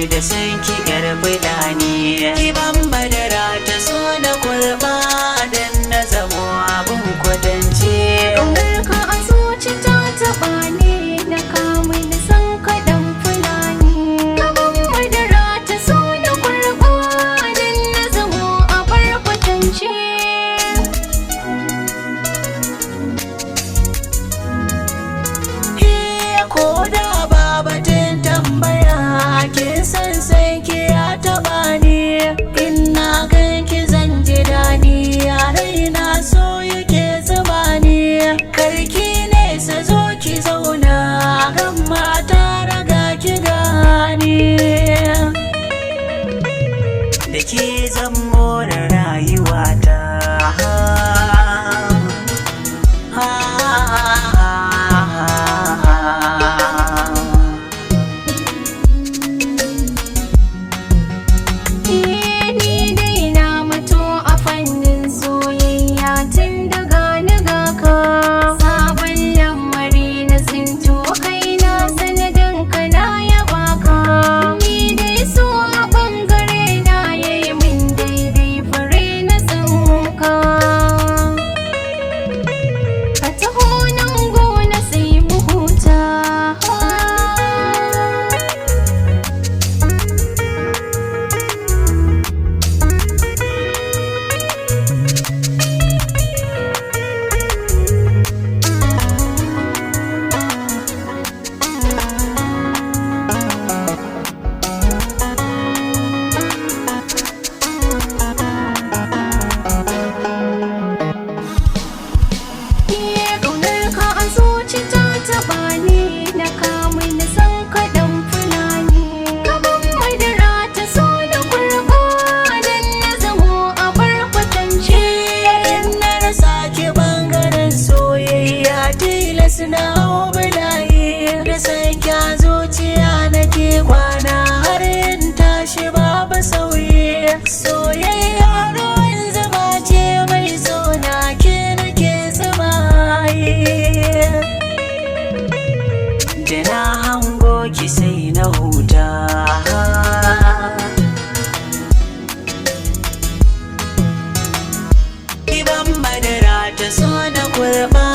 kamu da sanki yar fulani. Kiban madara ta so na kurba dan na zamo abun kwatance. Ƙaunarka a zuci ta taɓa ni, na kamu da san ka ɗan fulani. Kaban madara ta so na kurba dan na zamo abar kwatance. Ko da babatin tambaya kin san sai ki ya taɓa ni. In na ganki zan ji daɗi, a raina so yake zuba ni. Karki nesa zo ki zauna, kan mata raga ki gani. Da ke zan more rayuwata. Ni dai na mutu a fannin soyayya tun daga ni ga ka. Sabon lamari na tsinto kaina sanadin ka na yaba ka. Ni dai so a bangare na yayi min daidai fure na tsinka. Ka taho nan gona sai mu huta. Ƙaunarka a zuci ta taɓa ni, na kamu na san ka ɗan fulani. Kaban madara ta so na kurba dan na zamo abar kwatance. In na rasa ki bangaren soyayya tilas na hau bala'i. Da san kya zuciya nake kwana har in tashi babu sauyi. Soyayya ruwan zuba ce mai zauna ke nake zubayi. Da na hango ki sai na huta. Kiban madara ta so na kurba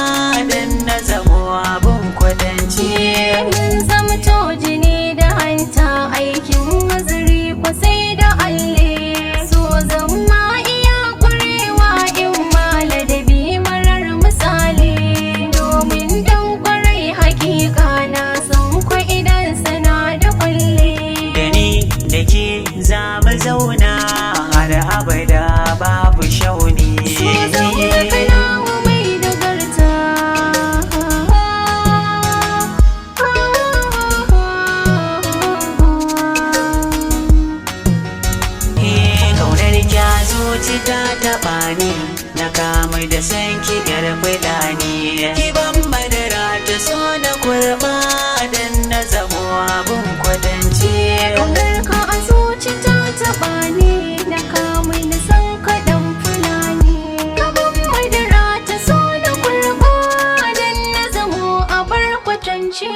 dan na zamo abun kwatance. Mun zamto jini da hanta, aikin mazuri ko sai da alle. So zama iya ƙwarewa in ma ladabi marar misali. Domin dan ƙwarai hakika na san kwa idan sana da kwalle. Da ni da ke za mu zauna har abada babu shauni. So zama kalamu mai nagarta. Kaunar kya zuci ta taɓa ni, na kamu da sanki yar fulani. Kiban madara ta so na kurba dan na zamo abun kwatance. Ƙaunarka a zuci ta taɓa ni, na kamu na san ka ɗan fulani. Kaban madara ta so na kurba dan na zamo abar kwatance.